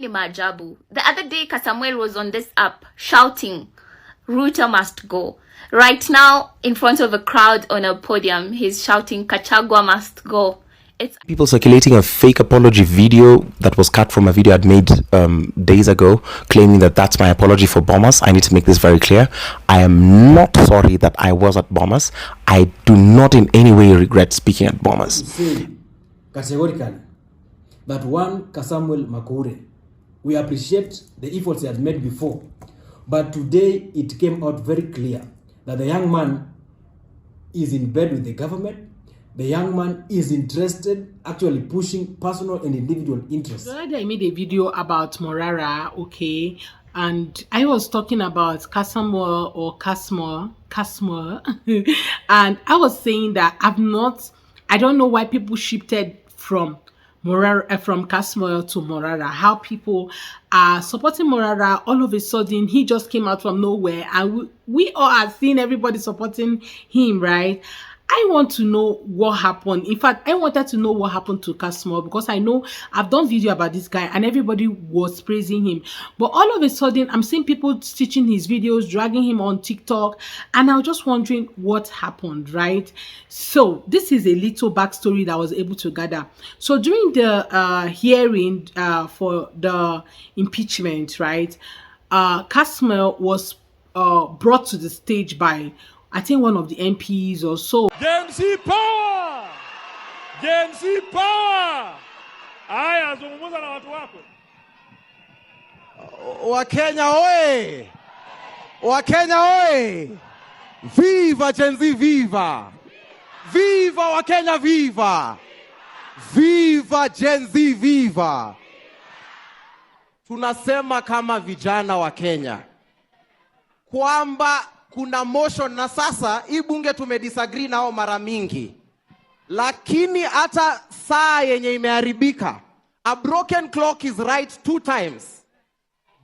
ni maajabu. The other day, Kasmuel was on this app shouting, Ruto must go. Right now, in front of a crowd on a podium, he's shouting, Kachagwa must go. It's people circulating a fake apology video that was cut from a video I'd made days ago, claiming that that's my apology for Bomas. I need to make this very clear. I am not sorry that I was at Bomas. I do not in any way regret speaking at Bomas. Say categorically that one Kasmuel Makure, we appreciate the efforts he had made before, but today it came out very clear that the young man is in bed with the government. The young man is interested, actually pushing personal and individual interests. I made a video about Morara, okay, and I was talking about Kasmuel or Kasmuel, and I was saying that I don't know why people shifted from Morara, from Kasmuel to Morara, how people are supporting Morara. All of a sudden, he just came out from nowhere, and we all are seeing everybody supporting him, right? I want to know what happened. In fact, I wanted to know what happened to Kasmuel, because I know I've done video about this guy and everybody was praising him. But all of a sudden, I'm seeing people stitching his videos, dragging him on TikTok, and I was just wondering what happened, right? So this is a little backstory that I was able to gather. So during the hearing for the impeachment, right, Kasmuel was brought to the stage by, I think, one of the MPs or so. JMC power! JMC power! Aya, zungumza na watu wako. Wakenya oye! Wakenya oye! Viva Gen Z, viva! Viva Wakenya, viva! Viva Gen Z, viva! Tunasema kama vijana wa Kenya kwamba kuna motion, na sasa hii bunge tumedisagree nao mara mingi, lakini hata saa yenye imeharibika, a broken clock is right 2 times.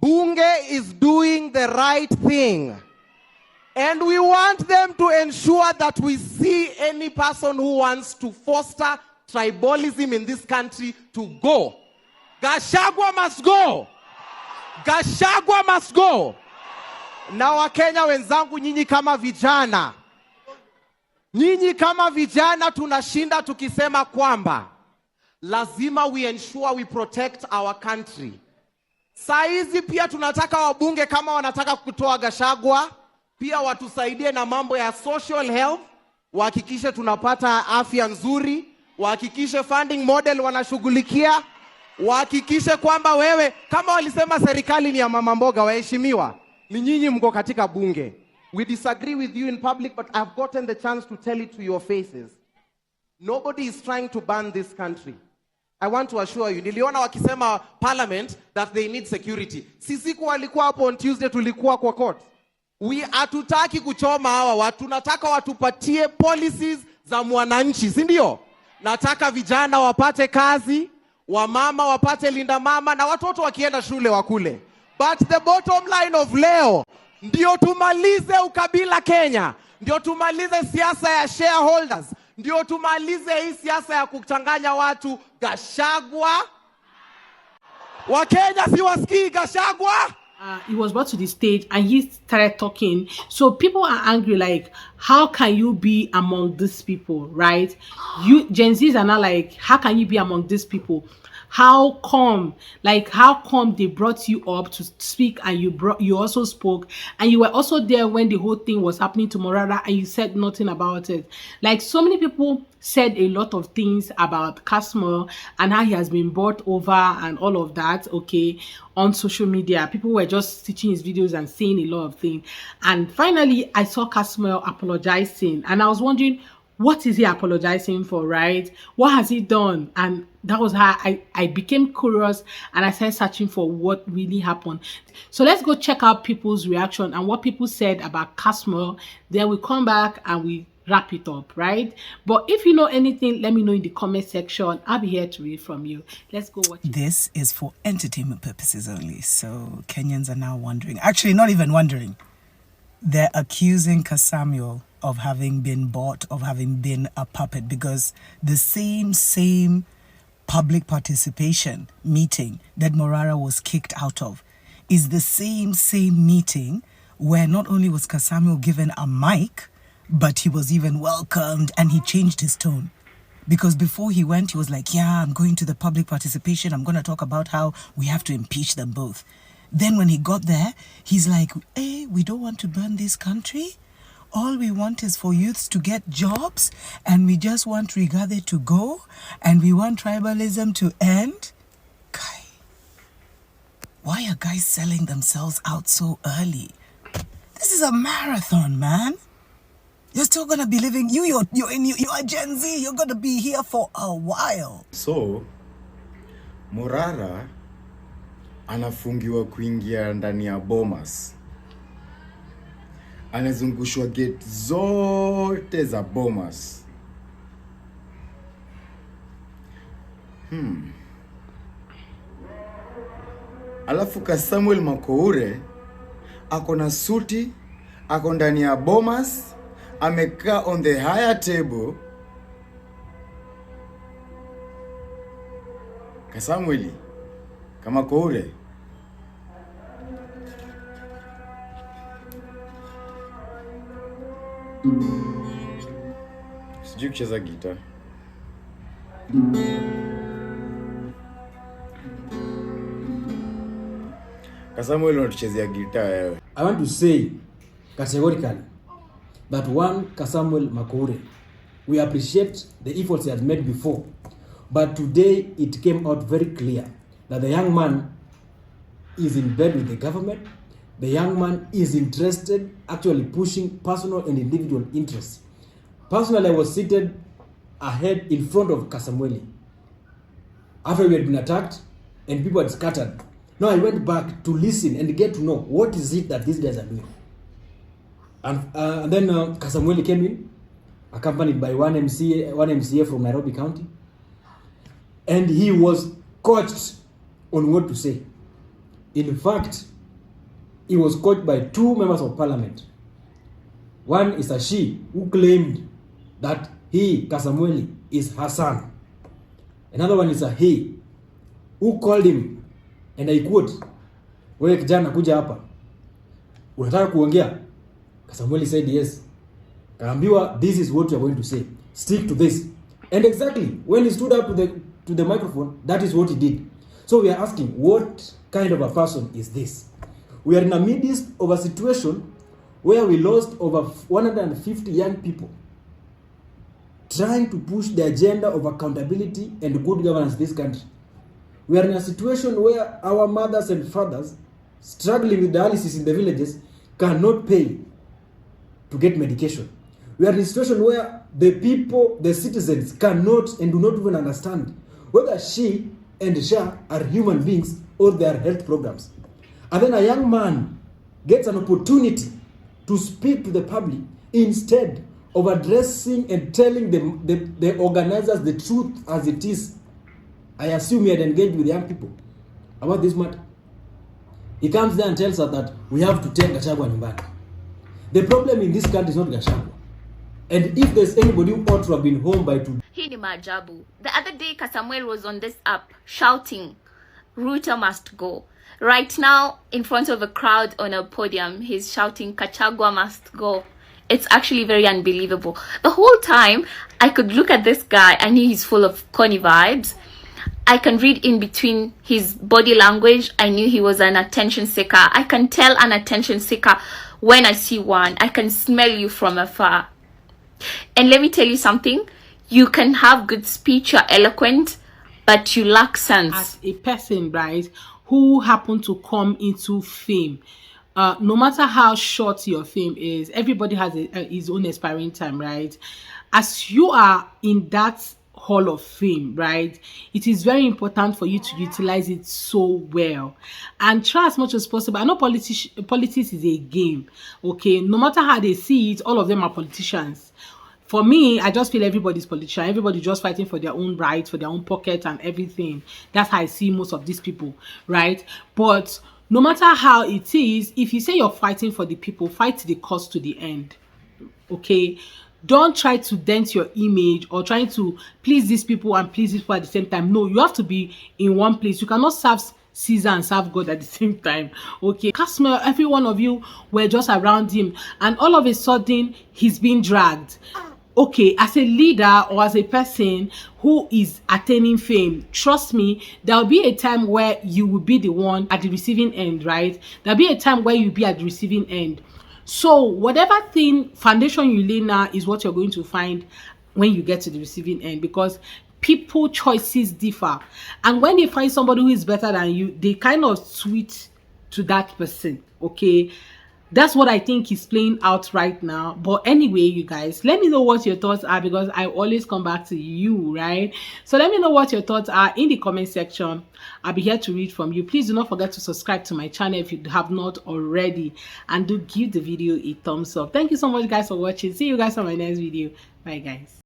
Bunge is doing the right thing, and we want them to ensure that we see any person who wants to foster tribalism in this country to go. Gachagua must go. Gachagua must go. Na Wakenya wenzangu, nyinyi kama vijana tunashinda tukisema kwamba lazima we ensure we protect our country. Saizi pia tunataka wabunge, kama wanataka kutoa Gachagua, pia watusaidie na mambo ya social health, wahakikishe tunapata afya nzuri, wahakikishe funding model wanashughulikia, wahakikishe kwamba wewe, kama walisema serikali ni ya mama mboga, waheshimiwa, ni nyinyi mko katika bunge. We disagree with you in public, but I've gotten the chance to tell it to your faces. Nobody is trying to ban this country. I want to assure you, niliona wakisema parliament that they need security. Sisi walikuwa hapo on Tuesday, tulikuwa kwa court. We hatutaki kuchoma hawa watu, tunataka watupatie policies za mwananchi, si ndio? Nataka vijana wapate kazi, wamama wapate linda mama, na watoto wakienda shule wakule. But the bottom line of leo, ndio tumalize ukabila Kenya, ndio tumalize siasa ya shareholders, ndio tumalize hii siasa ya kuchanganya watu. Gachagua, Wakenya si wasikii Gachagua. He was brought to the stage and he started talking. So people are angry, like, how can you be among these people, right? You Gen Zs are not like, how can you be among these people? How come they brought you up to speak, and you also spoke, and you were also there when the whole thing was happening to Morara, and you said nothing about it? Like, so many people said a lot of things about Kasmuel and how he has been bought over and all of that, okay, on social media. People were just stitching his videos and saying a lot of things. And finally, I saw Kasmuel apologizing, and I was wondering, what is he apologizing for, right? What has he done? And that was how I became curious, and I started searching for what really happened. So let's go check out people's reaction and what people said about Kasmuel. Then we come back and we wrap it up, right? But if you know anything, let me know in the comment section. I'll be here to read from you. Let's go watch it. This is for entertainment purposes only. So Kenyans are now wondering, actually not even wondering, they're accusing Kasmuel of having been bought, of having been a puppet, because the same public participation meeting that Morara was kicked out of is the same meeting where not only was Kasmuel given a mic, but he was even welcomed and he changed his tone. Because before he went, he was like, yeah, I'm going to the public participation. I'm going to talk about how we have to impeach them both. Then when he got there, he's like, hey, we don't want to burn this country. All we want is for youths to get jobs, and we just want Rigathi to go, and we want tribalism to end. Guy, why are guys selling themselves out so early? This is a marathon, man. You're still gonna be living. You're a Gen Z. You're gonna be here for a while. So Morara anafungiwa kuingia ndani ya Bomas, anazungushwa gate zote za Bomas. Alafu Kasmuel Makoure ako na suti, ako ndani ya Bomas, amekaa on the higher table. Kasmuel kama Koure sijui kucheza gita. Kasmuel unachezea gita wewe. I want to say categorically that one Kasmuel Makoure, we appreciate the efforts he has made before, but today it came out very clear that the young man is in bed with the government. The young man is interested, actually pushing personal and individual interests. Personally, I was seated ahead in front of Kasmuel after we had been attacked and people had scattered. Now I went back to listen and get to know what is it that these guys are doing. And then Kasmuel came in, accompanied by one MCA from Nairobi County, and he was coached on what to say. In fact, he was coached by two members of parliament. One is a she who claimed that he, Kasmuel, is her son. Another one is a he who called him, and I quote, wewe kijana kuja hapa, unataka kuongea? Kasmuel said yes. Kaambiwa, this is what you are going to say, stick to this. And exactly when he stood up to the microphone, that is what he did. So we are asking, what kind of a person is this? We are in the midst of a situation where we lost over 150 young people trying to push the agenda of accountability and good governance in this country. We are in a situation where our mothers and fathers struggling with dialysis in the villages cannot pay to get medication. We are in a situation where the people, the citizens, cannot and do not even understand whether she and Sha are human beings or they are health programs. And then a young man gets an opportunity to speak to the public instead of addressing and telling the organizers the truth as it is. I assume he had engaged with young people about this matter. He comes there and tells us that we have to take Gachagua nyumbani. The problem in this country is not Gachagua. And if there's anybody who ought to have been home by today. Hii ni maajabu. The other day Kasmuel was on this app shouting, Ruto must go. Right now, in front of a crowd on a podium, he's shouting, Gachagua must go. It's actually very unbelievable. The whole time, I could look at this guy. I knew he's full of corny vibes. I can read in between his body language. I knew he was an attention seeker. I can tell an attention seeker when I see one. I can smell you from afar. And let me tell you something. You can have good speech, you're eloquent, but you lack sense. As a person, right, who happened to come into fame, no matter how short your fame is, everybody has his own expiring time, right? As you are in that hall of fame, right, it is very important for you to utilize it so well and try as much as possible. I know politics is a game, okay? No matter how they see it, all of them are politicians. For me, I just feel everybody's politician. Everybody just fighting for their own rights, for their own pockets and everything. That's how I see most of these people, right? But no matter how it is, if you say you're fighting for the people, fight the cause to the end, okay? Don't try to dent your image or trying to please these people and please these people at the same time. No, you have to be in one place. You cannot serve Caesar and serve God at the same time. Okay, Kasmuel, every one of you were just around him, and all of a sudden he's being dragged. Okay, as a leader or as a person who is attaining fame, trust me, there'll be a time where you will be the one at the receiving end, right? There'll be a time where you'll be at the receiving end. So whatever thing foundation you lay now is what you're going to find when you get to the receiving end, because people choices differ, and when they find somebody who is better than you, they kind of switch to that person. Okay, that's what I think is playing out right now. But anyway, you guys, let me know what your thoughts are, because I always come back to you, right? So let me know what your thoughts are in the comment section. I'll be here to read from you. Please do not forget to subscribe to my channel if you have not already, and do give the video a thumbs up. Thank you so much, guys, for watching. See you guys on my next video. Bye, guys.